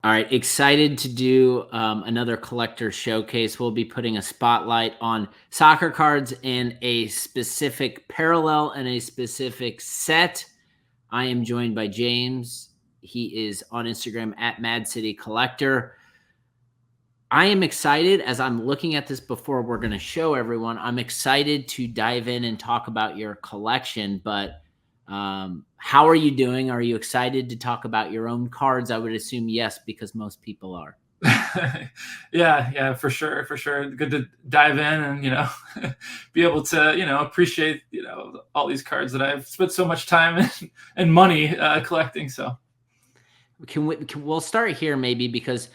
All right, excited to do another collector showcase. We'll be putting a spotlight on soccer cards in a specific parallel and a specific set. I am joined by James. He is on Instagram at Mad City Collector. I am excited as I'm looking at this before we're going to show everyone. I'm excited to dive in and talk about your collection, but how are you doing? Are you excited to talk about your own cards? I would assume yes, because most people are. Yeah, for sure, for sure. Good to dive in and be able to appreciate all these cards that I've spent so much time and money collecting. So We'll start here maybe because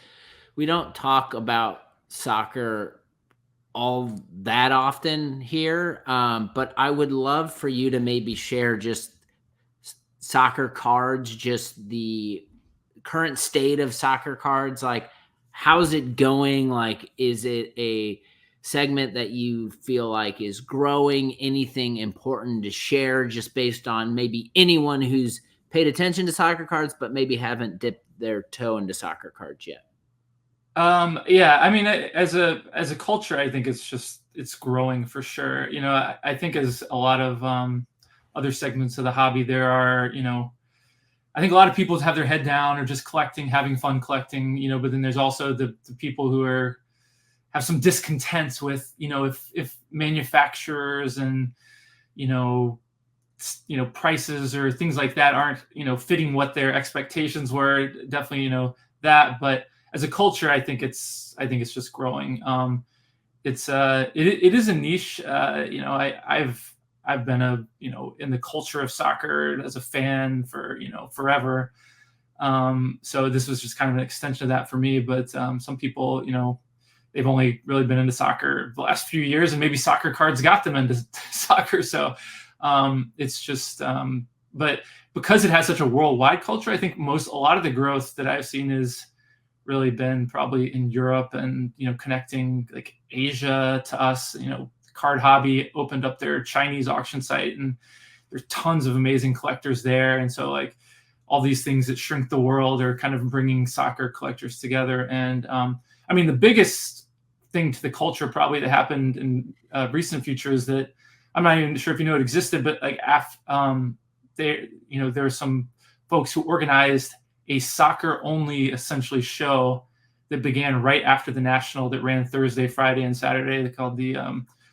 we don't talk about soccer all that often here. But I would love for you to maybe share just soccer cards, just the current state of soccer cards. Like, how's it going? Like, is it a segment that you feel like is growing? Anything important to share just based on maybe anyone who's paid attention to soccer cards, but maybe haven't dipped their toe into soccer cards yet? yeah, I mean, as a culture, I think it's growing for sure. I think as a lot of other segments of the hobby, there are I think a lot of people have their head down or just collecting, having fun collecting, but then there's also the people who have some discontent with, if manufacturers and, you know, prices or things like that aren't, fitting what their expectations were. Definitely, that. But as a culture, I think it's just growing. It is a niche. I've been in the culture of soccer as a fan for forever. So this was just kind of an extension of that for me. But some people, they've only really been into soccer the last few years, and maybe soccer cards got them into soccer. So it's just, but because it has such a worldwide culture, I think a lot of the growth that I've seen is really been probably in Europe and connecting like Asia to us. Card Hobby opened up their Chinese auction site, and there's tons of amazing collectors there. And so like all these things that shrink the world are kind of bringing soccer collectors together. And I mean, the biggest thing to the culture probably that happened in recent future is that I'm not even sure if you know it existed, but like there are some folks who organized a soccer only essentially show that began right after the national that ran Thursday, Friday, and Saturday. They called the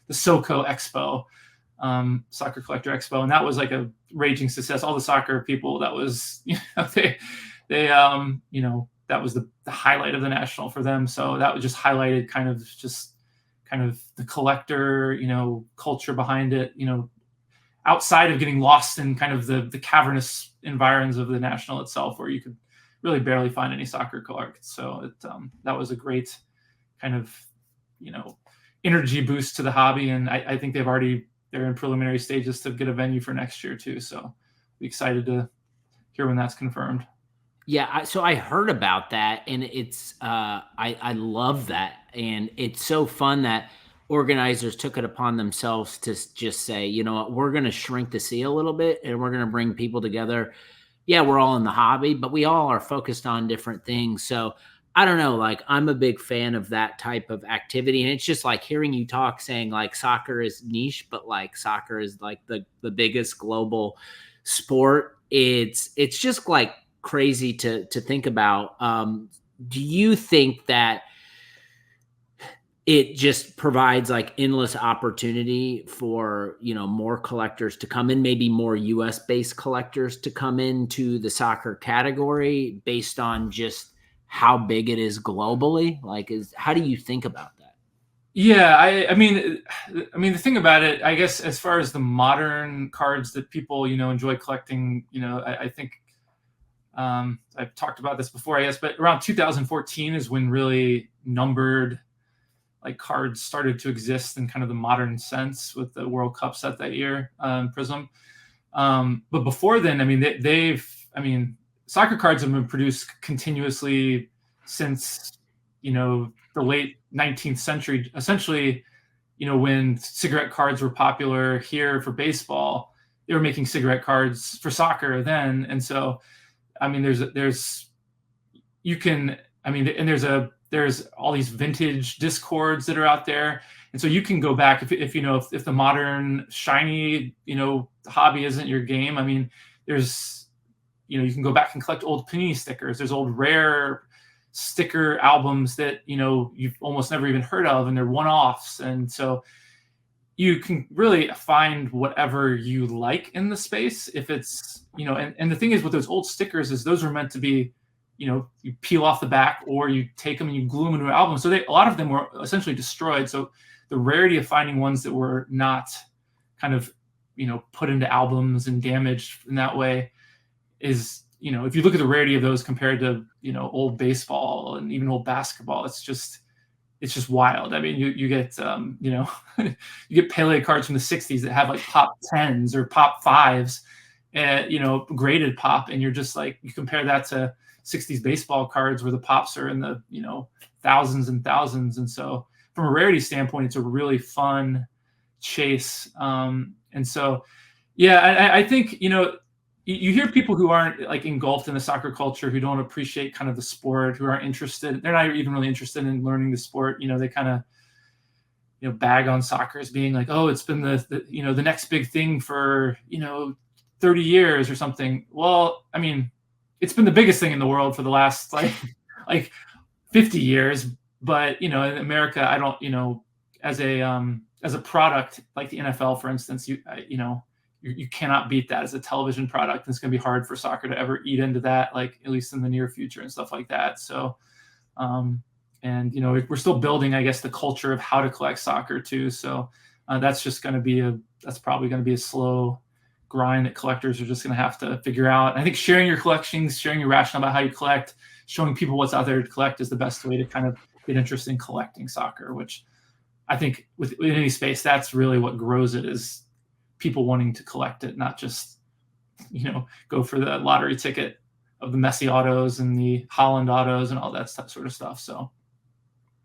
SoCo Expo, Soccer Collector Expo, and that was like a raging success. All the soccer people, that was they that was the highlight of the national for them. So that was just highlighted kind of the collector culture behind it. Outside of getting lost in kind of the cavernous environs of the national itself, where you could really barely find any soccer cards. So that was a great kind of energy boost to the hobby, and I think they're in preliminary stages to get a venue for next year too. So be excited to hear when that's confirmed. Yeah, so I heard about that, and it's I love that, and it's so fun that organizers took it upon themselves to just say, you know what, we're going to shrink the sea a little bit, and we're going to bring people together. Yeah, we're all in the hobby, but we all are focused on different things. So I don't know, like I'm a big fan of that type of activity, and it's just like hearing you talk, saying like soccer is niche, but like soccer is like the biggest global sport. It's just like crazy to think about. Do you think that it just provides like endless opportunity for more collectors to come in, maybe more US based collectors to come into the soccer category based on just how big it is globally? Like, is how do you think about that? Yeah, I mean, the thing about it, I guess, as far as the modern cards that people enjoy collecting, I think I've talked about this before, I guess, but around 2014 is when really numbered like cards started to exist in kind of the modern sense with the World Cup set that year, Prism. But before then, I mean, soccer cards have been produced continuously since the late 19th century. Essentially, when cigarette cards were popular here for baseball, they were making cigarette cards for soccer then, and so I mean, there's you can, I mean, and there's all these vintage discords that are out there. And so you can go back if you know, if the modern shiny, hobby isn't your game. I mean, there's, you can go back and collect old Panini stickers. There's old rare sticker albums that, you've almost never even heard of, and they're one-offs. And so you can really find whatever you like in the space. If it's, and the thing is with those old stickers is those are meant to be, you peel off the back, or you take them and you glue them into an album. So a lot of them were essentially destroyed. So the rarity of finding ones that were not kind of, put into albums and damaged in that way is, if you look at the rarity of those compared to, old baseball and even old basketball, it's just wild. I mean, you get, you get Pele cards from the 60s that have like pop 10s or pop 5s, and, graded pop. And you're just like, you compare that to 60s baseball cards where the pops are in the, thousands and thousands. And so from a rarity standpoint, it's a really fun chase. And so, yeah, I think, you hear people who aren't like engulfed in the soccer culture, who don't appreciate kind of the sport, who aren't interested. They're not even really interested in learning the sport. They kind of, bag on soccer as being like, oh, it's been the next big thing for, 30 years or something. Well, I mean, it's been the biggest thing in the world for the last like 50 years. But, in America, I don't, as a product like the NFL, for instance, you cannot beat that as a television product. And it's going to be hard for soccer to ever eat into that, like at least in the near future and stuff like that. So, and we're still building, I guess, the culture of how to collect soccer too. So that's just going to be that's probably going to be a slow grind that collectors are just going to have to figure out. And I think sharing your collections, sharing your rationale about how you collect, showing people what's out there to collect is the best way to kind of get interest in collecting soccer, which I think within any space, that's really what grows it, is people wanting to collect it, not just, go for the lottery ticket of the Messi autos and the Holland autos and all that sort of stuff. So,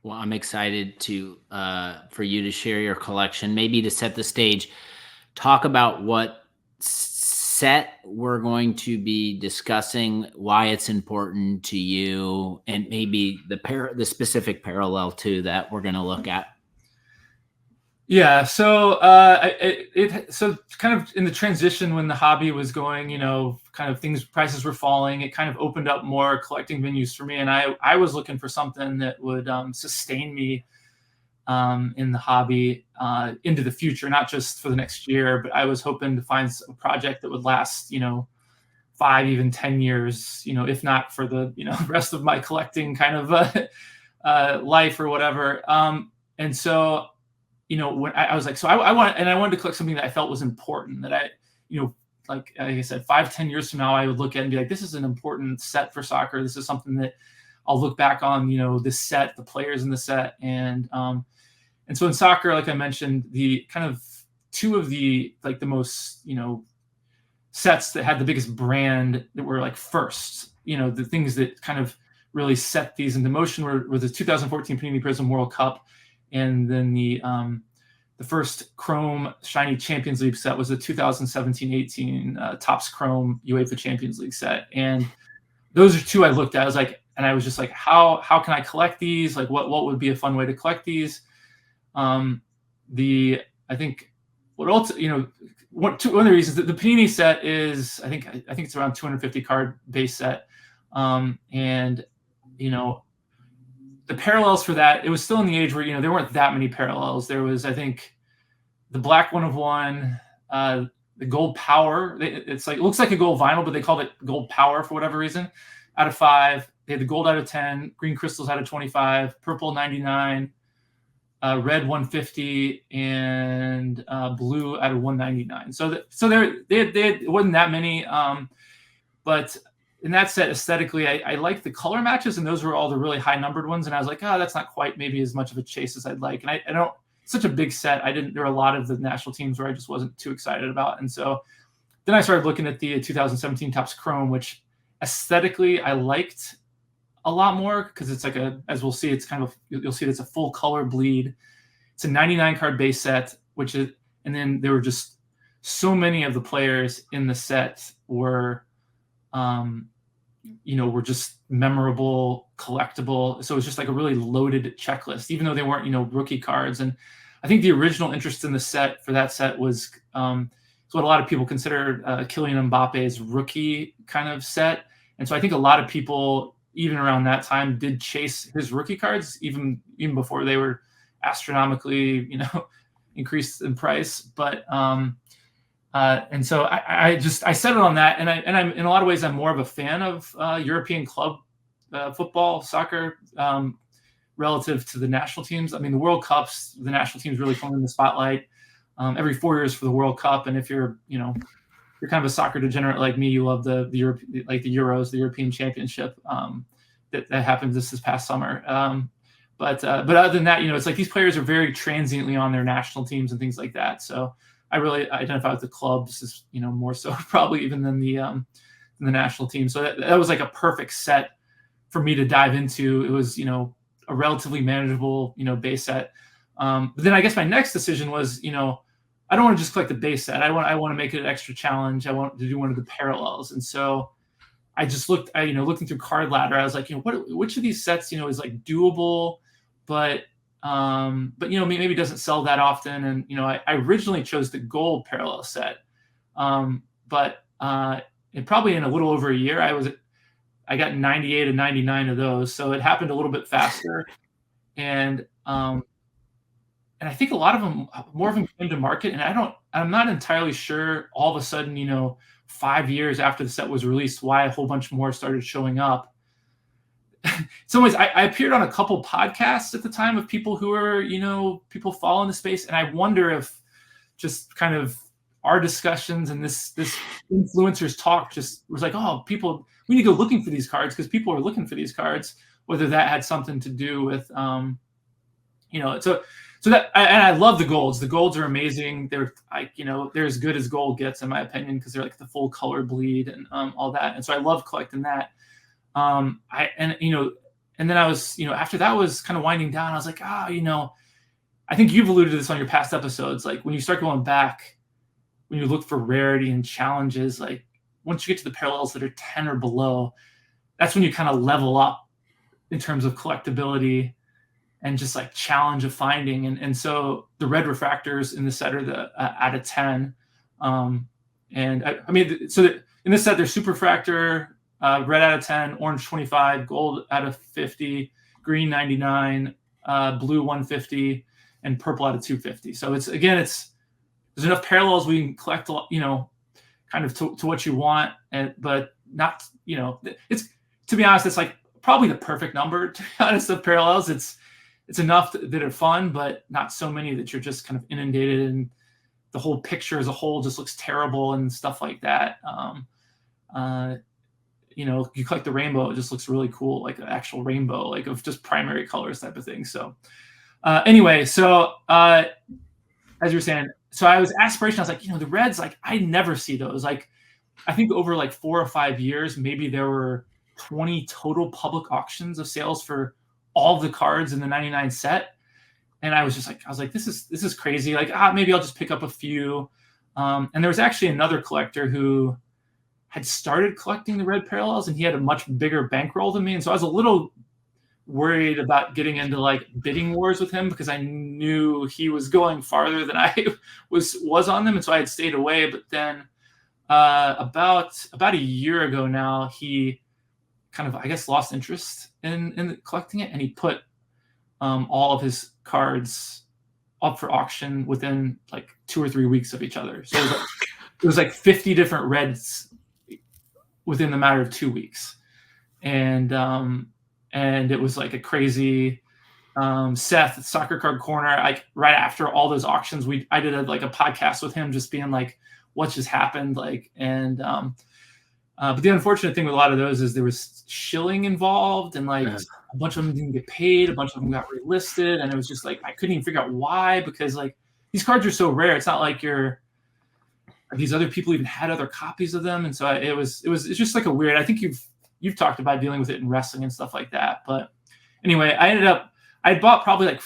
well, I'm excited for you to share your collection. Maybe to set the stage, talk about what set we're going to be discussing, why it's important to you, and maybe the specific parallel to that we're going to look at. Yeah, so so kind of in the transition when the hobby was going, kind of prices were falling, it kind of opened up more collecting venues for me, and I was looking for something that would sustain me in the hobby into the future, not just for the next year, but I was hoping to find a project that would last, 5, even 10 years, if not for the rest of my collecting kind of life or whatever. And so, when I was like, so I wanted to collect something that I felt was important, that I, like I said, 5, 10 years from now, I would look at and be like, this is an important set for soccer. This is something that I'll look back on, this set, the players in the set. And so in soccer, like I mentioned, the kind of two of the, like the most, sets that had the biggest brand that were like first, the things that kind of really set these into motion were the 2014 Panini Prism World Cup. And then the first Chrome Shiny Champions League set was the 2017-18 Topps Chrome UEFA Champions League set. And those are two I looked at. I was like, and I was just like, how can I collect these? Like, what would be a fun way to collect these? I think what else, one of the reasons that the Panini set is, I think it's around 250 card base set. And, the parallels for that, it was still in the age where, there weren't that many parallels. There was, I think, the black 1/1, the gold power. It's like, it looks like a gold vinyl, but they called it gold power for whatever reason. Out of 5, they had the gold out of 10, green crystals out of 25, purple 99, red 150, and blue out of 199. So it wasn't that many, but in that set, aesthetically, I like the color matches, and those were all the really high numbered ones. And I was like, oh, that's not quite maybe as much of a chase as I'd like. And I don't, such a big set. There were a lot of the national teams where I just wasn't too excited about. And so then I started looking at the 2017 Topps Chrome, which aesthetically I liked a lot more, because it's like as we'll see, it's kind of, you'll see it's a full color bleed. It's a 99 card base set, and then there were just so many of the players in the set were, were just memorable, collectible. So it was just like a really loaded checklist, even though they weren't, rookie cards. And I think the original interest in the set for that set was what a lot of people consider Kylian Mbappe's rookie kind of set. And so I think a lot of people, even around that time, did chase his rookie cards, even before they were astronomically, increased in price. But and so I settled on that, and I'm in a lot of ways I'm more of a fan of European club football, soccer, relative to the national teams. I mean, the World Cups, the national teams really come in the spotlight every 4 years for the World Cup, and if you're you're kind of a soccer degenerate like me, you love the Europe, like the Euros, the European Championship that happened this past summer. But other than that, it's like these players are very transiently on their national teams and things like that. So I really identify with the clubs, as, more so probably even than the national team. So that was like a perfect set for me to dive into. It was, a relatively manageable, base set. But then I guess my next decision was, I don't want to just collect the base set. I want to make it an extra challenge. I want to do one of the parallels. And so I just looking through Card Ladder, I was like, which of these sets, is like doable, but maybe doesn't sell that often. And, I originally chose the gold parallel set. But probably in a little over a year, I got 98 and 99 of those. So it happened a little bit faster. And I think a lot of them, more of them came to market, and I'm not entirely sure all of a sudden, 5 years after the set was released, why a whole bunch more started showing up. In some ways, I appeared on a couple podcasts at the time of people who are, people following the space. And I wonder if just kind of our discussions and this influencers talk just was like, oh, we need to go looking for these cards because people are looking for these cards, whether that had something to do with, so that, and I love the golds. The golds are amazing. They're they're as good as gold gets in my opinion, because they're like the full color bleed and all that. And so I love collecting that. And then I was, after that was kind of winding down, I was like, I think you've alluded to this on your past episodes. Like when you start going back, when you look for rarity and challenges, like once you get to the parallels that are 10 or below, that's when you kind of level up in terms of collectability and just like challenge of finding. And so the red refractors in the set are the out of 10. And I mean, so in this set, there's super refractor, red out of 10, orange 25, gold out of 50, green 99, blue 150, and purple out of 250. So there's enough parallels we can collect, kind of to what you want, but not, it's, to be honest, it's like probably the perfect number, to be honest, of parallels. It's enough that are fun, but not so many that you're just kind of inundated, and the whole picture as a whole just looks terrible and stuff like that. You collect the rainbow, it just looks really cool, like an actual rainbow, like of just primary colors type of thing. So anyway, so as you were saying, so I was aspirational. I was like, the reds, like I never see those. Like I think over like 4 or 5 years, maybe there were 20 total public auctions of sales for all the cards in the 99 set. And I was like, this is crazy. Like, maybe I'll just pick up a few. And there was actually another collector who had started collecting the red parallels, and he had a much bigger bankroll than me. And so I was a little worried about getting into like bidding wars with him, because I knew he was going farther than I was on them. And so I had stayed away. But then about a year ago now, he kind of, I guess, lost interest in collecting it, and he put all of his cards up for auction within like 2 or 3 weeks of each other. So it was like 50 different reds within the matter of 2 weeks, and it was like a crazy Seth Soccer Card Corner. Like right after all those auctions, I did a podcast with him, just being like, what just happened, like, and but the unfortunate thing with a lot of those is there was shilling involved, and like a bunch of them didn't get paid, a bunch of them got relisted, and it was just like I couldn't even figure out why, because like these cards are so rare. It's not like these other people even had other copies of them, and so it's just like a weird. I think you've talked about dealing with it in wrestling and stuff like that. But anyway, I bought probably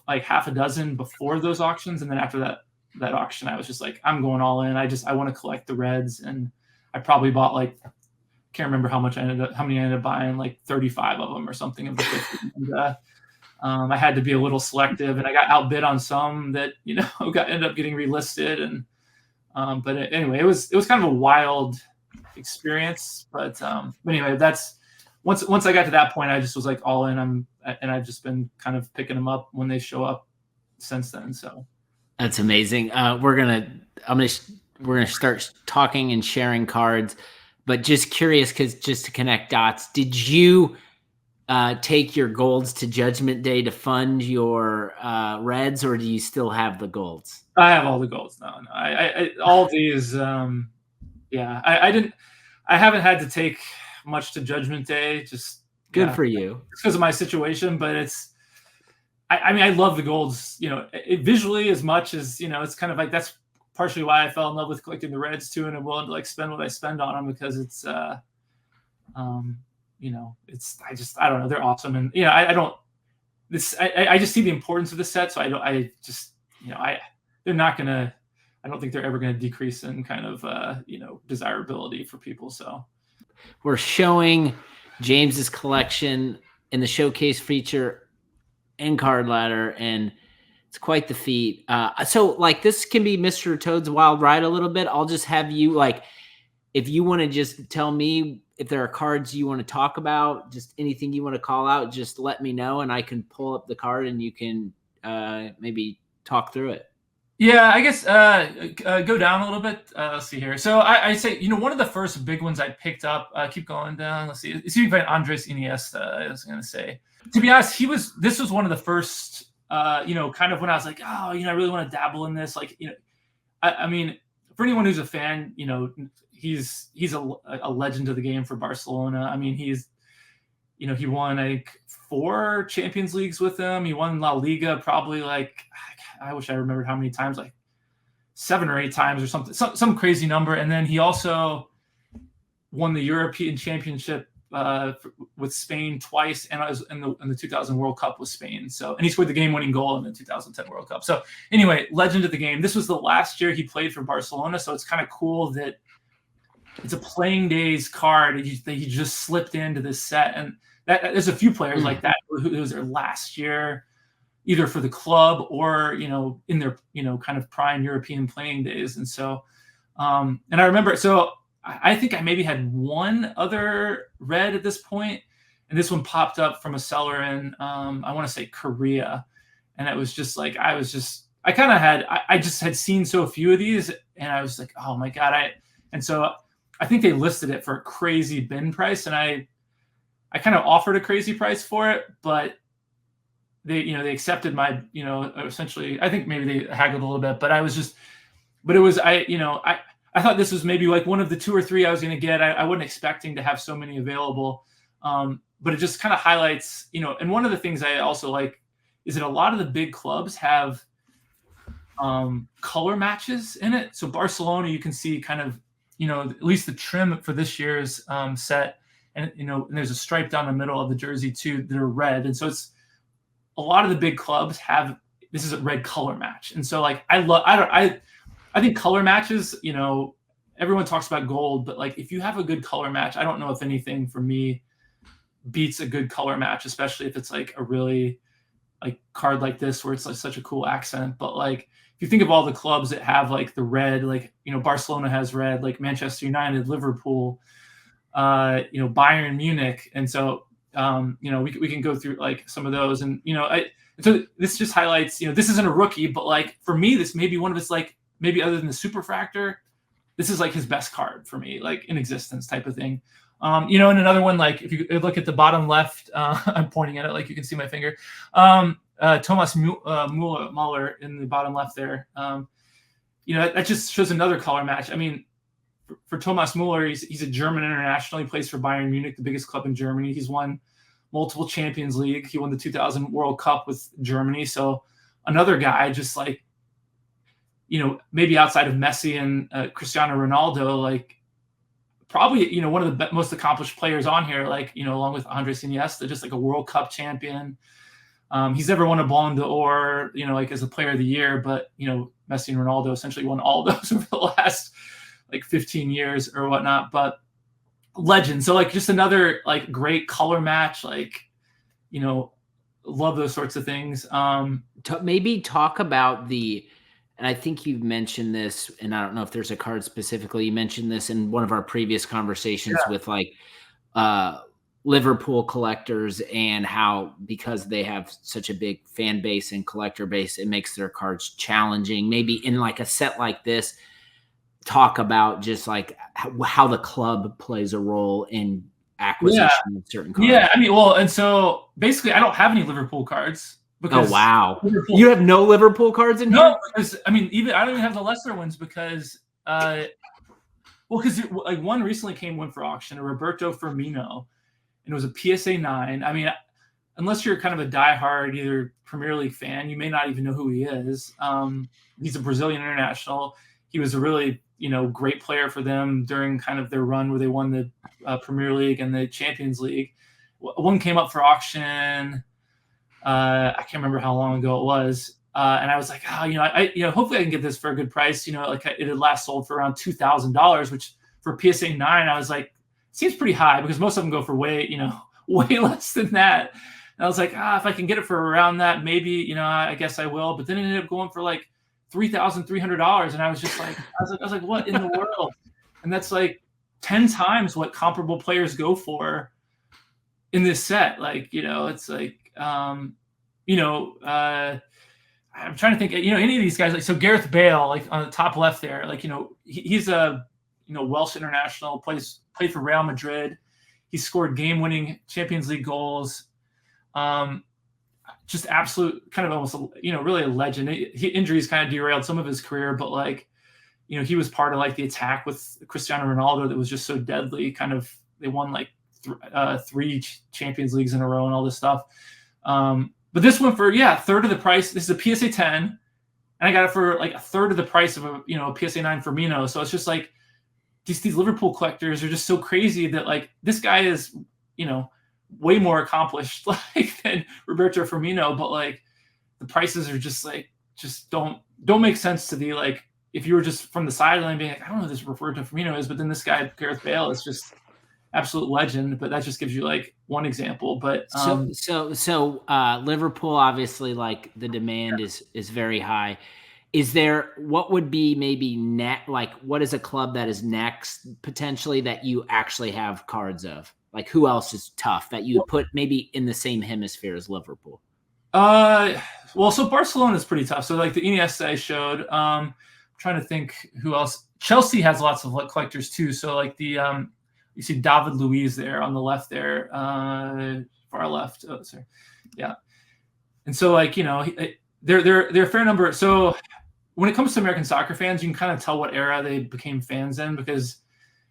like half a dozen before those auctions, and then after that auction, I was just like, I'm going all in. I want to collect the reds, and I probably bought like can't remember how many I ended up buying, like 35 of them or something of the 50. And, I had to be a little selective, and I got outbid on some that ended up getting relisted. And but anyway, it was kind of a wild experience. But anyway, that's once I got to that point, I just was like all in. And I've just been kind of picking them up when they show up since then. So That's amazing. We're gonna start talking and sharing cards, but just curious, because just to connect dots, did you take your golds to Judgment Day to fund your reds, or do you still have the golds? I have all the golds now. No, I all these. Yeah, I haven't had to take much to Judgment Day. Just Good for you. because of my situation, but I mean, I love the golds, visually as much as, it's kind of like, that's partially why I fell in love with collecting the reds too. And I'm willing to like spend what I spend on them, because it's, I don't know. They're awesome. And, I just see the importance of the set. So they're not going to, I don't think they're ever going to decrease in kind of, desirability for people. So we're showing James's collection in the showcase feature and card ladder, and it's quite the feat. So like, this can be Mr. Toad's Wild Ride a little bit. I'll just have you, like, if you want to just tell me if there are cards you want to talk about, just anything you want to call out, just let me know and I can pull up the card and you can maybe talk through it. Yeah, I guess go down a little bit. Let's see here. So I say, one of the first big ones I picked up, keep going down. Let's see. It's by Andres Iniesta, I was going to say. To be honest, this was one of the first, kind of when I was like, oh, I really want to dabble in this. Like, I mean, for anyone who's a fan, he's a legend of the game for Barcelona. I mean, he won like 4 Champions Leagues with them. He won La Liga probably like, I wish I remembered how many times, like 7 or 8 times or something, some crazy number. And then he also won the European Championship with Spain twice, and I was in the 2000 World Cup with Spain. So, and he scored the game-winning goal in the 2010 World Cup. So, anyway, legend of the game. This was the last year he played for Barcelona, so it's kind of cool that it's a playing days card that he just slipped into this set. And there's a few players like that who it was their last year, either for the club or in their kind of prime European playing days. And so, and I remember, so I think I maybe had one other red at this point, and this one popped up from a seller in I want to say Korea, and it was just like I just had seen so few of these, and I was like, oh my god, and so I think they listed it for a crazy bin price, and I kind of offered a crazy price for it, but they accepted my essentially, I think maybe they haggled a little bit, but it was I thought this was maybe like one of the 2 or 3 I was going to get. I wasn't expecting to have so many available. But it just kind of highlights, and one of the things I also like is that a lot of the big clubs have color matches in it. So Barcelona, you can see kind of, at least the trim for this year's set, and, and there's a stripe down the middle of the jersey too that are red. And so it's a lot of the big clubs have, this is a red color match. And so like, I think color matches, everyone talks about gold, but like if you have a good color match, I don't know if anything for me beats a good color match, especially if it's like a really like card like this where it's like such a cool accent. But like if you think of all the clubs that have like the red, like Barcelona has red, like Manchester United, Liverpool, Bayern Munich, and so we can go through like some of those, and so this just highlights, this isn't a rookie, but like for me, this may be one of his, like, maybe other than the Superfractor, this is like his best card for me, like in existence type of thing. And another one, like if you look at the bottom left, I'm pointing at it, like you can see my finger. Thomas Muller in the bottom left there. That just shows another color match. I mean, for Thomas Muller, he's a German international. He plays for Bayern Munich, the biggest club in Germany. He's won multiple Champions League. He won the 2000 World Cup with Germany. So another guy, just like, maybe outside of Messi and Cristiano Ronaldo, like probably, one of the most accomplished players on here, like, along with Andres Iniesta, just like a World Cup champion. He's never won a Ballon d'Or, like as a player of the year, but, Messi and Ronaldo essentially won all of those over the last like 15 years or whatnot. But legend. So like just another like great color match, like, you know, love those sorts of things. Maybe talk about and I think you've mentioned this, and I don't know if there's a card specifically. You mentioned this in one of our previous conversations Yeah. with like uh, Liverpool collectors, and how because they have such a big fan base and collector base, it makes their cards challenging. Maybe in like a set like this, talk about just like how the club plays a role in Yeah. acquisition of certain Yeah. cards. I mean, well, and so basically I don't have any Liverpool cards Oh because wow, Liverpool, you have no Liverpool cards in no, here? because I mean, even I don't even have the lesser ones because well, because like one recently went for auction, a Roberto Firmino, and it was a PSA 9. I mean, unless you're kind of a diehard either Premier League fan, you may not even know who he is. He's a Brazilian international. He was a really, you know, great player for them during kind of their run where they won the Premier League and the Champions League. One came up for auction. I can't remember how long ago it was. And I was like, oh, you know, hopefully I can get this for a good price. You know, like it had last sold for around $2,000, which for PSA 9, I was like, seems pretty high because most of them go for way, you know, way less than that. And I was like, if I can get it for around that, maybe, you know, I guess I will. But then it ended up going for like $3,300, and I was just like, I was like, what in the world? And that's like 10 times what comparable players go for in this set. Like, you know, it's like, you know, I'm trying to think, you know, any of these guys, like, so Gareth Bale, like on the top left there, like, you know, he's a, you know, Welsh international, played for Real Madrid. He scored game-winning Champions League goals. Just absolute kind of almost, you know, really a legend. Injuries kind of derailed some of his career, but like, you know, he was part of like the attack with Cristiano Ronaldo that was just so deadly. Kind of, they won like 3 Champions Leagues in a row and all this stuff. But this one for, a third of the price. This is a PSA 10, and I got it for like a third of the price of a, you know, a PSA 9 Firmino. So it's just like these Liverpool collectors are just so crazy that like this guy is, you know, way more accomplished like than Roberto Firmino, but like the prices are just like don't make sense to the, like, if you were just from the sideline being like, I don't know who this Roberto Firmino is, but then this guy Gareth Bale is just absolute legend. But that just gives you like one example. But So Liverpool, obviously, like the demand is very high. Is there, what would be maybe like what is a club that is next potentially that you actually have cards of? Like who else is tough that you would put maybe in the same hemisphere as Liverpool? Well, so Barcelona is pretty tough. So like the Iniesta I showed, trying to think who else. Chelsea has lots of collectors too. So like the you see David Luiz there on the left there, far left. Oh, sorry, yeah. And so like, you know, they're a fair number. So when it comes to American soccer fans, you can kind of tell what era they became fans in, because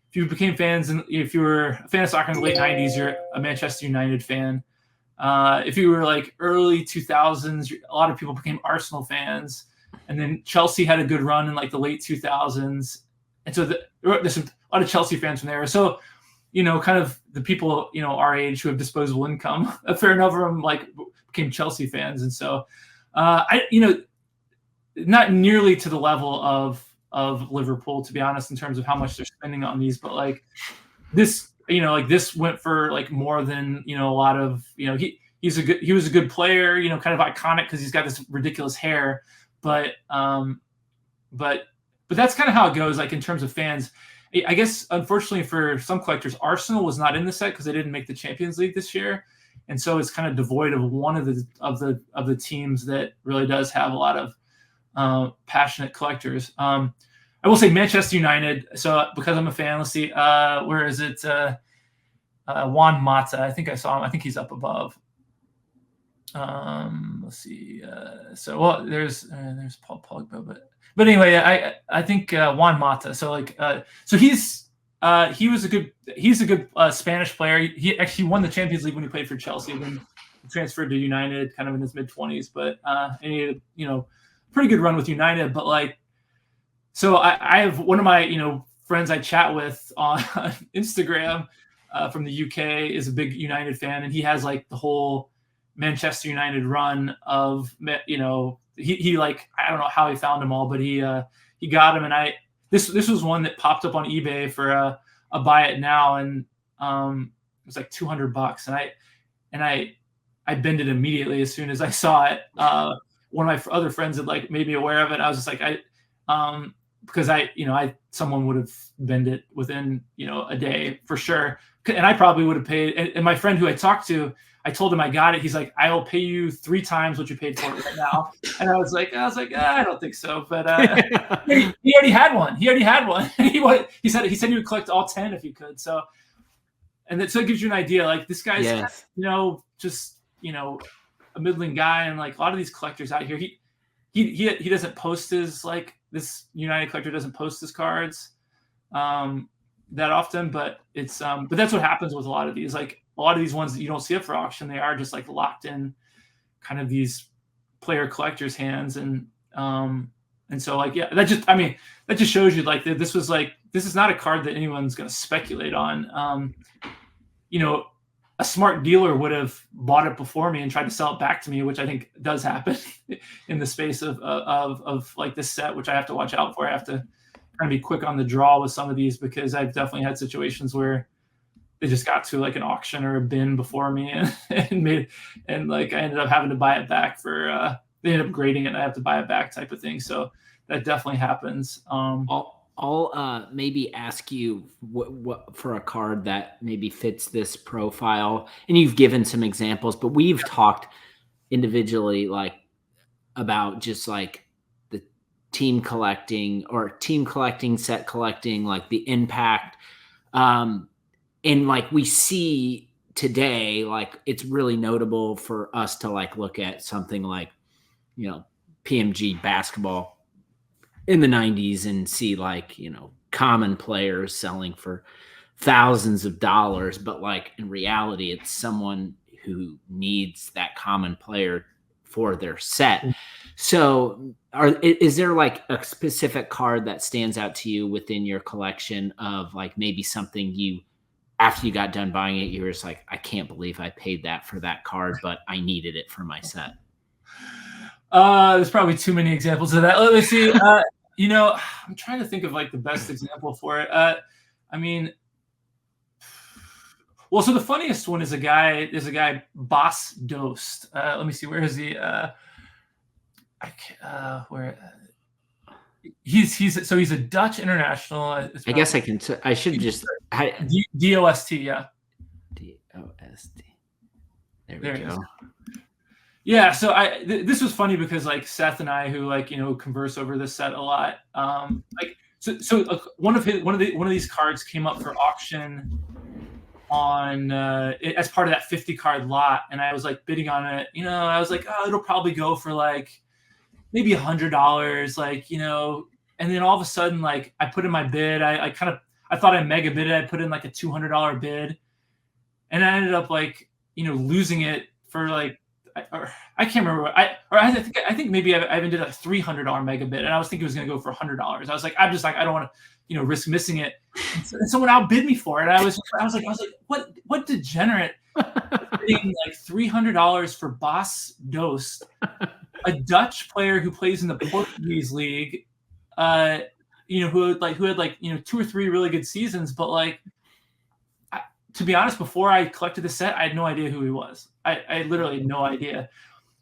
if you became fans and if you were a fan of soccer in the late 90s, you're a Manchester United fan. If you were like early 2000s, a lot of people became Arsenal fans. And then Chelsea had a good run in like the late 2000s. And so there's a lot of Chelsea fans from there. So, you know, kind of the people, you know, our age who have disposable income, a fair number of them like became Chelsea fans. And so, you know, not nearly to the level of Liverpool, to be honest, in terms of how much they're spending on these, but like this, you know, like this went for like more than, you know, a lot of, you know, he was a good player, you know, kind of iconic because he's got this ridiculous hair, but that's kind of how it goes, like in terms of fans. I guess unfortunately for some collectors, Arsenal was not in the set because they didn't make the Champions League this year, and so it's kind of devoid of one of the teams that really does have a lot of passionate collectors. I will say Manchester United. So because I'm a fan, let's see, where is it? Juan Mata. I think I saw him. I think he's up above. Let's see. So well, there's Paul Pogba, but anyway, I think Juan Mata. So like, so he's a good Spanish player. He actually won the Champions League when he played for Chelsea, then transferred to United, kind of in his mid-20s. But and he had, you know, pretty good run with United. But like, so I have one of my, you know, friends I chat with on Instagram from the UK is a big United fan, and he has like the whole Manchester United run of, you know, he like, I don't know how he found them all, but he got them, and this was one that popped up on eBay for a buy it now, and It was like $200, and I bended immediately as soon as I saw it. One of my other friends had like made me aware of it. I was just like, because someone would have bend it within, a day for sure. And I probably would have paid. And my friend who I talked to, I told him I got it. He's like, I will pay you 3 times what you paid for it right now. And I was like, I don't think so. But he already had one. He said he would collect all 10 if you could. So it gives you an idea. Like this guy's, Yes. just a middling guy, and like a lot of these collectors out here, he doesn't post his, like, this United collector doesn't post his cards that often, but it's but that's what happens with a lot of these. Like a lot of these ones that you don't see up for auction, they are just like locked in kind of these player collectors' hands, and so like, yeah, that just shows you like this is not a card that anyone's going to speculate on. A smart dealer would have bought it before me and tried to sell it back to me, which I think does happen in the space of like this set, which I have to watch out for. I have to kind of be quick on the draw with some of these, because I've definitely had situations where they just got to like an auction or a bin before me and like I ended up having to buy it back for they ended up grading it and I have to buy it back type of thing. So that definitely happens. I'll maybe ask you what for a card that maybe fits this profile, and you've given some examples, but we've talked individually like about just like the team collecting, set collecting, like the impact, and like we see today, like it's really notable for us to like look at something like PMG basketball in the 90s and see like, common players selling for thousands of dollars. But like in reality, it's someone who needs that common player for their set. So is there like a specific card that stands out to you within your collection of like maybe something after you got done buying it, you were just like, I can't believe I paid that for that card, but I needed it for my set? There's probably too many examples of that. Let me see. I'm trying to think of like the best example for it. So the funniest one is a guy, Boss Dost. Let me see. Where is he? Where? He's a Dutch international. I guess I should just DOST. Yeah. DOST. There we go. Yeah, so this was funny because like Seth and I, who like converse over this set a lot, one of these cards came up for auction on as part of that 50 card lot, and I was like bidding on it. I was like, oh, it'll probably go for like maybe $100, like and then all of a sudden, like I put in my bid. I thought I mega bidded. I put in like a $200 bid, and I ended up like losing it for like. I can't remember. I think maybe I even did a $300 mega bid, and I was thinking it was going to go for $100. I was like, I don't want to, risk missing it. And someone outbid me for it. I was like, what degenerate bidding like $300 for Boss Dost, a Dutch player who plays in the Portuguese league, who had 2 or 3 really good seasons, but like. To be honest, before I collected the set, I had no idea who he was. I literally had no idea.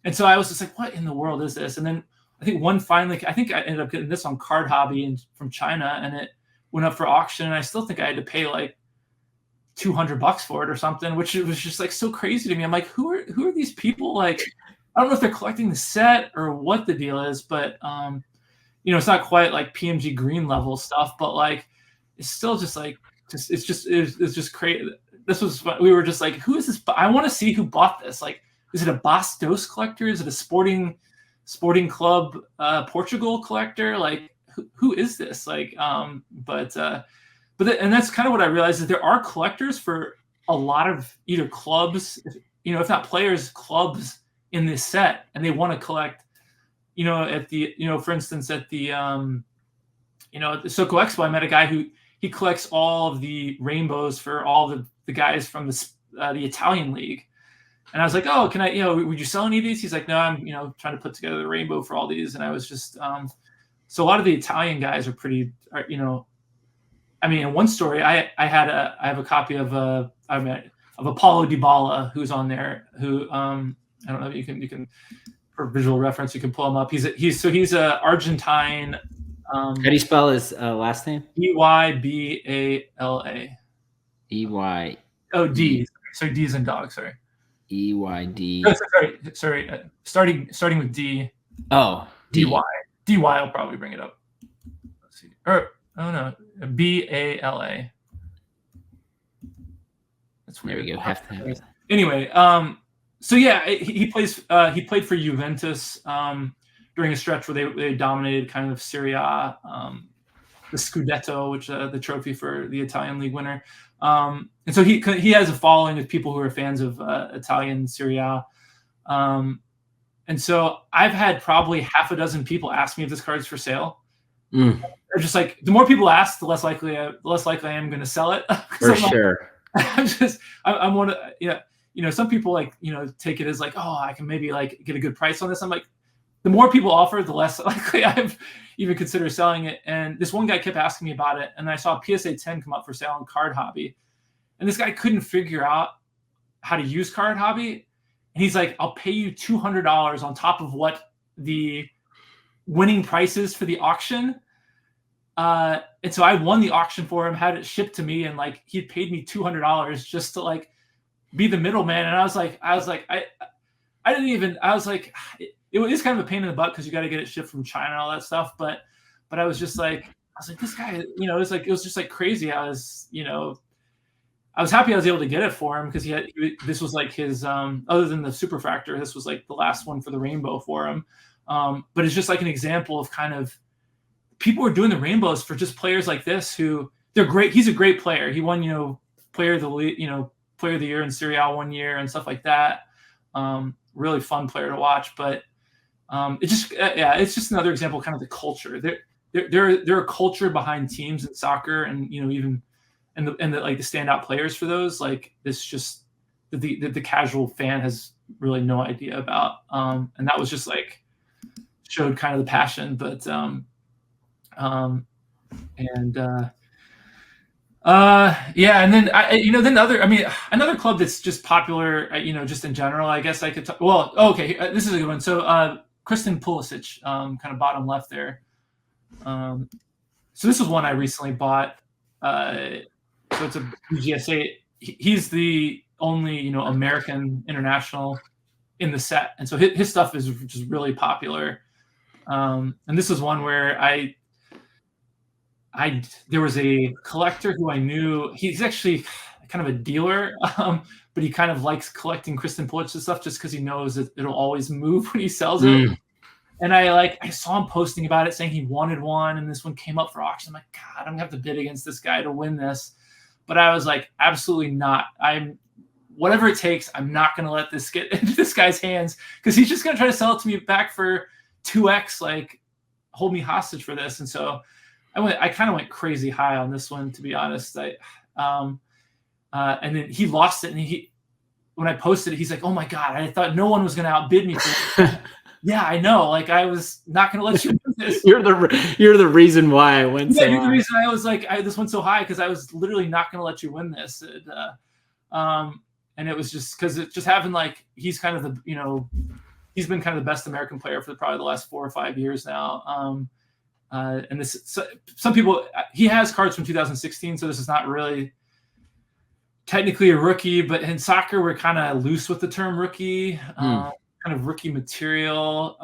And so I was just like, what in the world is this? And then I think I ended up getting this on Card Hobby from China, and it went up for auction. And I still think I had to pay like $200 for it or something, which was just like so crazy to me. I'm like, who are these people? Like, I don't know if they're collecting the set or what the deal is, but it's not quite like PMG green level stuff, but like, it's still just like, it's just crazy. This was fun. We were just like, who is this? I want to see who bought this. Like, is it a Boss Dost collector? Is it a Sporting Club Portugal collector? Like, who is this? Like, and that's kind of what I realized, is there are collectors for a lot of either clubs, if not players, clubs in this set, and they want to collect. At the for instance, at the at the Soko Expo, I met a guy who. He collects all of the rainbows for all the guys from the Italian league. And I was like, oh, can I, would you sell any of these? He's like, no, I'm, trying to put together the rainbow for all these. And I was just, so a lot of the Italian guys are pretty, I mean, in one story, I have a copy of of Apollo Dybala, who's on there. Who I don't know. You can for visual reference, you can pull him up. He's a Argentine. How do you spell his last name? Dybala. E-Y. Oh, D. Sorry, D is in dog. Sorry. E-Y-D. No, sorry. Starting with D. Oh, D. D-Y. D-Y will probably bring it up. Let's see. Or, oh no, B-A-L-A. That's weird. There we go. Have to have it. Anyway, so yeah, he played for Juventus during a stretch where they dominated kind of Serie A, the Scudetto, which the trophy for the Italian league winner. And so he has a following of people who are fans of Italian Serie A. And so I've had probably half a dozen people ask me if this card's for sale. Mm. They're just like, the more people ask, the less likely I am going to sell it. For sure. I'm one of, yeah, you know, some people like, you know, take it as like, oh, I can maybe like get a good price on this. I'm like, the more people offer, the less likely I've even considered selling it. And this one guy kept asking me about it, and I saw PSA 10 come up for sale on Card Hobby, and this guy couldn't figure out how to use Card Hobby, and he's like, I'll pay you $200 on top of what the winning price is for the auction. And so I won the auction for him, had it shipped to me, and like he paid me $200 just to like be the middleman. And I was like, I was like, it was kind of a pain in the butt because you got to get it shipped from China and all that stuff. But I was like, this guy, you know, it was just like crazy. I was happy I was able to get it for him because this was like his, other than the Superfractor, this was like the last one for the rainbow for him. But it's just like an example of kind of people are doing the rainbows for just players like this who they're great. He's a great player. He won, you know, player of the year in Serie A 1 year and stuff like that. Really fun player to watch, but it's just another example of kind of the culture. There are culture behind teams in soccer, and you know, even and the like the standout players for those, like this just the casual fan has really no idea about. And that was just like showed kind of the passion, but and then another club that's just popular, you know, just in general, I guess I could talk. Well, okay, this is a good one. So Kristen Pulisic, kind of bottom left there. So this is one I recently bought. So it's a BGS8. He's the only, you know, American international in the set, and so his stuff is just really popular. And this is one where there was a collector who I knew. He's actually kind of a dealer, but he kind of likes collecting Kristen Pulisic stuff just because he knows that it'll always move when he sells it. And I saw him posting about it, saying he wanted one, and this one came up for auction. I'm like, God, I'm gonna have to bid against this guy to win this. But I was like, absolutely not. Whatever it takes, I'm not gonna let this get into this guy's hands because he's just gonna try to sell it to me back for 2x, like hold me hostage for this. And so I kind of went crazy high on this one, to be honest. And then he lost it, and when I posted it, he's like, "Oh my God, I thought no one was going to outbid me for it." Yeah, I know. Like I was not going to let you do this. You're the reason why I went. Yeah, you're the reason I was like, this went so high because I was literally not going to let you win this. And it was just because it just happened. Like he's kind of the, you know, he's been kind of the best American player for probably the last 4 or 5 years now. And some people, he has cards from 2016, so this is not really technically a rookie, but in soccer we're kind of loose with the term rookie, kind of rookie material.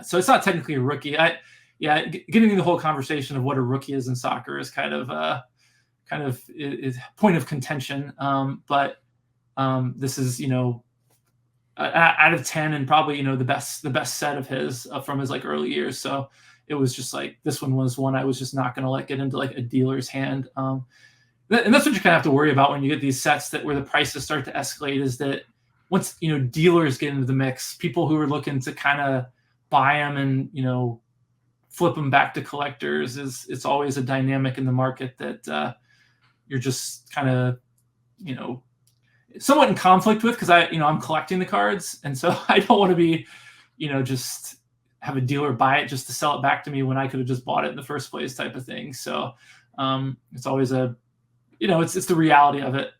So it's not technically a rookie. Getting into the whole conversation of what a rookie is in soccer is kind of is point of contention. But this is, you know, out of 10 and probably, you know, the best set of his from his like early years. So it was just like, this one was one I was just not going to let get into like a dealer's hand. And that's what you kind of have to worry about when you get these sets where the prices start to escalate, is that once, you know, dealers get into the mix, people who are looking to kind of buy them and, you know, flip them back to collectors, it's always a dynamic in the market that you're just kind of, you know, somewhat in conflict with, because I'm collecting the cards, and so I don't want to be, you know, just have a dealer buy it just to sell it back to me when I could have just bought it in the first place, type of thing. So It's always it's the reality of it.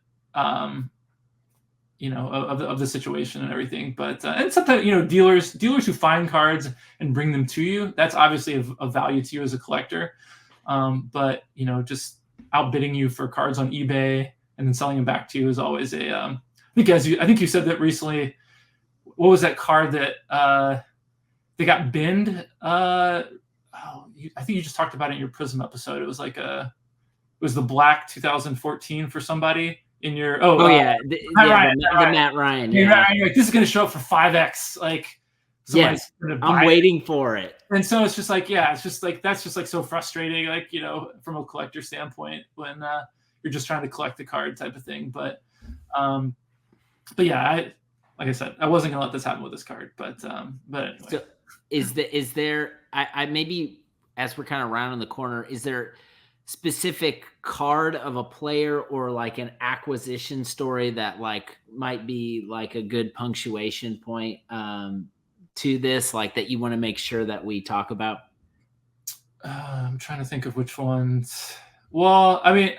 Of the situation and everything. But and sometimes dealers who find cards and bring them to you, that's obviously of value to you as a collector. But just outbidding you for cards on eBay and then selling them back to you is always I think you said that recently. What was that card that they got binned? I think you just talked about it in your Prism episode. It was like it was the black 2014 for somebody in your the Matt Ryan. Yeah, you're like, this is going to show up for 5x. Like, yes, I'm waiting for it. And so it's just like, it's just like that's just like so frustrating. Like from a collector standpoint, when you're just trying to collect the card type of thing. But yeah, like I said, I wasn't gonna let this happen with this card. But anyway. So is there? I maybe as we're kind of rounding the corner, is there specific card of a player or like an acquisition story that like might be like a good punctuation point to this, like that you want to make sure that we talk about? I'm trying to think of which ones. Well, I mean,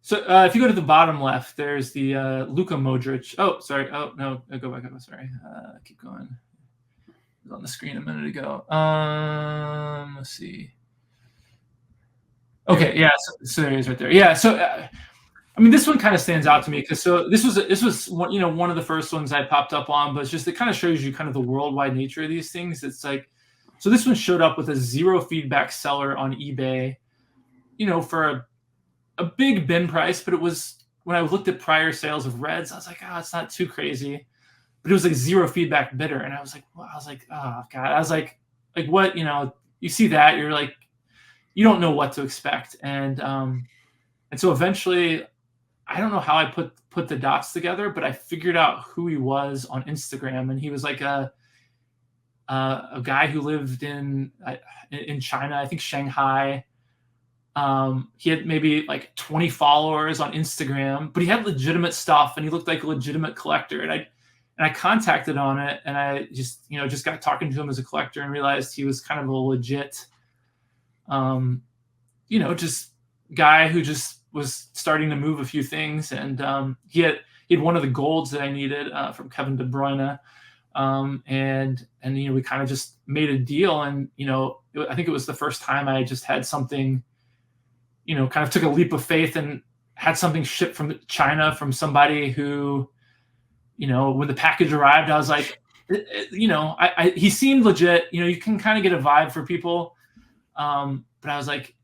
so if you go to the bottom left, there's the Luka Modric. Oh, sorry. Oh no, go back up. Sorry. Keep going. It was on the screen a minute ago. Let's see. Okay, yeah, so there it is right there. Yeah, so I mean, this one kind of stands out to me because this was one of the first ones I popped up on, but it's just it kind of shows you kind of the worldwide nature of these things. It's like, so this one showed up with a 0 feedback seller on eBay, for a big bin price, but it was when I looked at prior sales of Reds, I was like, it's not too crazy, but it was like 0 feedback bidder, and I was like, oh god, I was like what, you see that, you're like, you don't know what to expect. And so eventually, I don't know how I put the dots together, but I figured out who he was on Instagram. And he was like a guy who lived in China, I think Shanghai. He had maybe like 20 followers on Instagram, but he had legitimate stuff and he looked like a legitimate collector. And I contacted on it, and I just got talking to him as a collector and realized he was kind of a legit just guy who just was starting to move a few things. And he had one of the golds that I needed from Kevin De Bruyne. And we kind of just made a deal. And, I think it was the first time I just had something, kind of took a leap of faith and had something shipped from China from somebody who, when the package arrived, I was like, he seemed legit. You can kind of get a vibe for people. But I was like,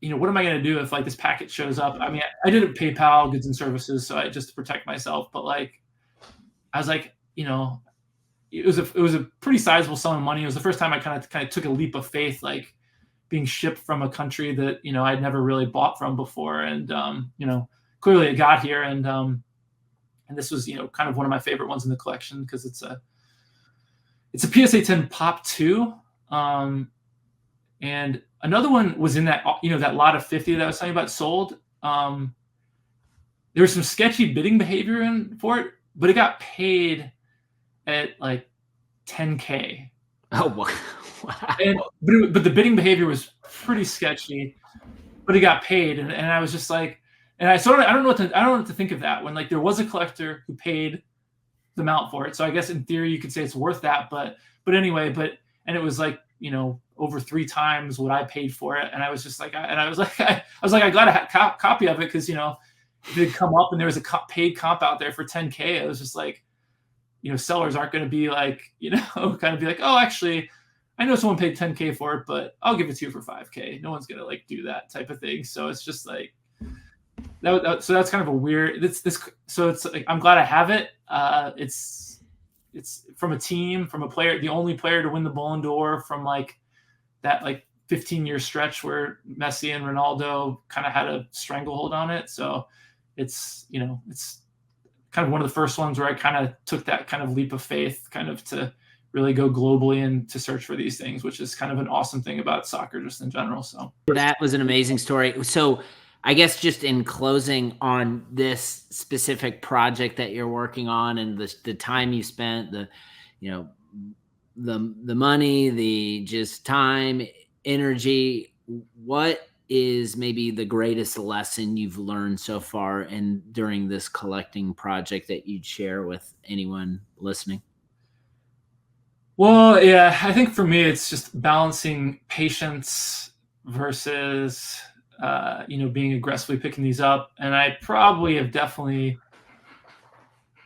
what am I going to do if like this packet shows up? I mean, I did it PayPal, goods and services, so I just to protect myself. But like, I was like, it was a pretty sizable sum of money. It was the first time I kind of took a leap of faith, like being shipped from a country that I'd never really bought from before. And clearly it got here, and this was kind of one of my favorite ones in the collection because it's a PSA 10 Pop 2. And another one was in that that lot of 50 that I was talking about sold. There was some sketchy bidding behavior for it, but it got paid at like 10K. Oh wow! But the bidding behavior was pretty sketchy, but it got paid, and I was just like, and I don't know what to think of that when like there was a collector who paid the amount for it. So I guess in theory you could say it's worth that, but anyway, and it was like over 3 times what I paid for it, and I was just like, I got a copy of it because if it had come up and there was a paid comp out there for 10K, I was just like, sellers aren't going to be like, kind of be like, oh, actually, I know someone paid 10K for it, but I'll give it to you for 5K. No one's going to like do that type of thing. So it's just like so that's kind of a weird. So it's like I'm glad I have it. It's from a team, from a player, the only player to win the Ballon d'Or from like that 15-year stretch where Messi and Ronaldo kind of had a stranglehold on it. So it's it's kind of one of the first ones where I kind of took that kind of leap of faith, kind of to really go globally and to search for these things, which is kind of an awesome thing about soccer just in general. So that was an amazing story. So I guess just in closing on this specific project that you're working on and the time you spent, the money, the just time, energy, what is maybe the greatest lesson you've learned so far and during this collecting project that you'd share with anyone listening? Well, yeah, I think for me, it's just balancing patience versus, being aggressively picking these up. And I probably have definitely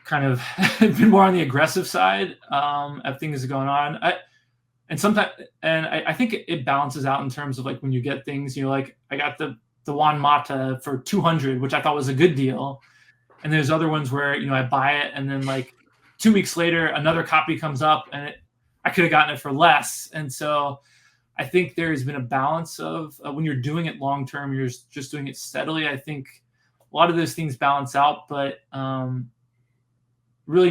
kind of been more on the aggressive side of things going on. And sometimes, and I think it balances out in terms of like when you get things, like I got the Juan Mata for 200, which I thought was a good deal. And there's other ones where, I buy it and then like 2 weeks later, another copy comes up and I could have gotten it for less. And so I think there's been a balance of when you're doing it long term, you're just doing it steadily. I think a lot of those things balance out, but really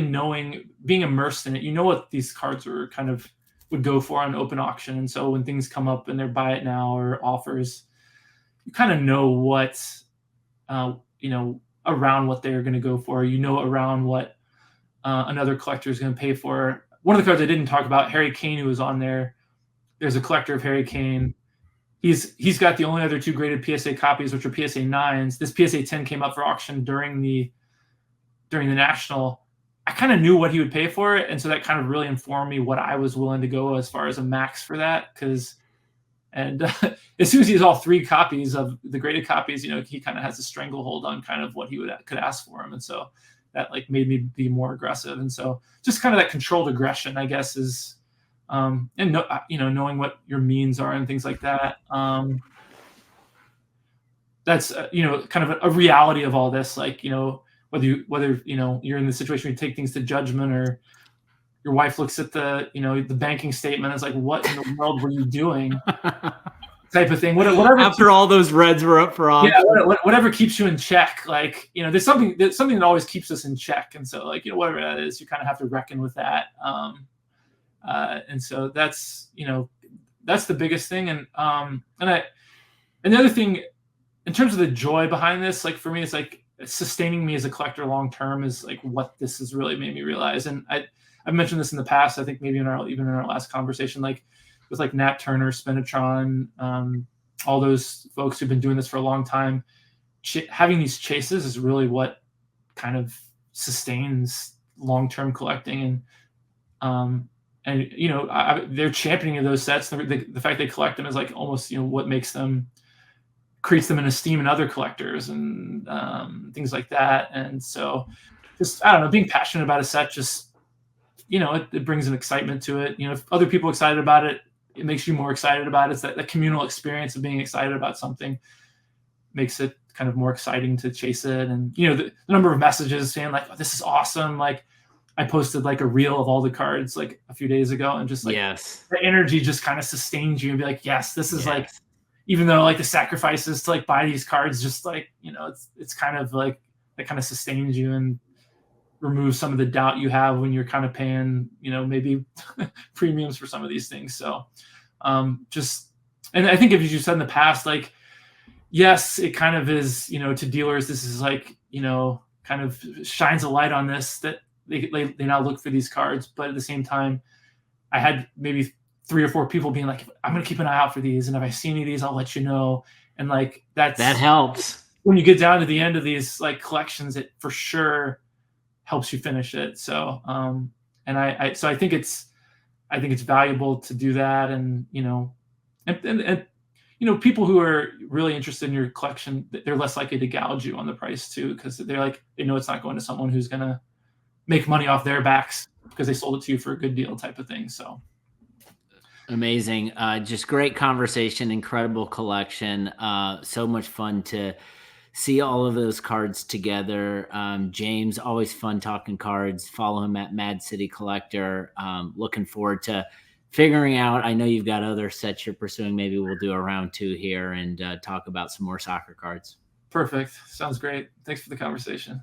being immersed in it, what these cards are kind of would go for on open auction. And so when things come up and they're buy it now or offers, you kind of know what, around what they're going to go for, around what another collector is going to pay for. One of the cards I didn't talk about, Harry Kane, who was on there. There's a collector of Harry Kane. He's got the only other two graded PSA copies, which are PSA 9s. This PSA 10 came up for auction during the National. I kind of knew what he would pay for it, and so that kind of really informed me what I was willing to go as far as a max for that. And as soon as he has all three copies of the graded copies, he kind of has a stranglehold on kind of what he could ask for him, and so that like made me be more aggressive. And so just kind of that controlled aggression, I guess, is knowing what your means are and things like that. That's kind of a reality of all this, like whether you're in the situation where you take things to judgment, or your wife looks at the banking statement and is like, what in the world were you doing? Type of thing. Whatever. After all those reds were up for auction. Yeah, whatever keeps you in check. Like, there's something that always keeps us in check. And so like, whatever that is, you kind of have to reckon with that. And so that's the biggest thing. And the other thing in terms of the joy behind this, like for me, it's like sustaining me as a collector long term is like what this has really made me realize. And I've mentioned this in the past. I think maybe even in our last conversation, like with like Nat Turner, Spinatron, all those folks who've been doing this for a long time, having these chases is really what kind of sustains long-term collecting. And they're championing those sets. The fact they collect them is like almost what creates them in esteem in other collectors and things like that. And so just, I don't know, being passionate about a set, just it brings an excitement to it. If other people are excited about it, it makes you more excited about it. It's that communal experience of being excited about something makes it kind of more exciting to chase it. And the number of messages saying like, oh, this is awesome. Like I posted like a reel of all the cards like a few days ago, and just like the energy just kind of sustains you and be like, yes, this is like, even though like the sacrifices to like buy these cards, just like, it's kind of like, that kind of sustains you and remove some of the doubt you have when you're kind of paying, maybe premiums for some of these things. So and I think if you said in the past, like, yes, it kind of is, to dealers, this is like, kind of shines a light on this, that they now look for these cards. But at the same time, I had maybe 3 or 4 people being like, I'm going to keep an eye out for these. And if I see any of these, I'll let you know. And like, that helps when you get down to the end of these like collections, it for sure helps you finish it. So, and I think it's valuable to do that. And, people who are really interested in your collection, they're less likely to gouge you on the price too, because they're like, they know it's not going to someone who's going to make money off their backs because they sold it to you for a good deal type of thing. So amazing. Just great conversation, incredible collection. So much fun to see all of those cards together. James, always fun talking cards. Follow him at Mad City Collector. Looking forward to figuring out. I know you've got other sets you're pursuing. Maybe we'll do a round 2 here and talk about some more soccer cards. Perfect. Sounds great. Thanks for the conversation.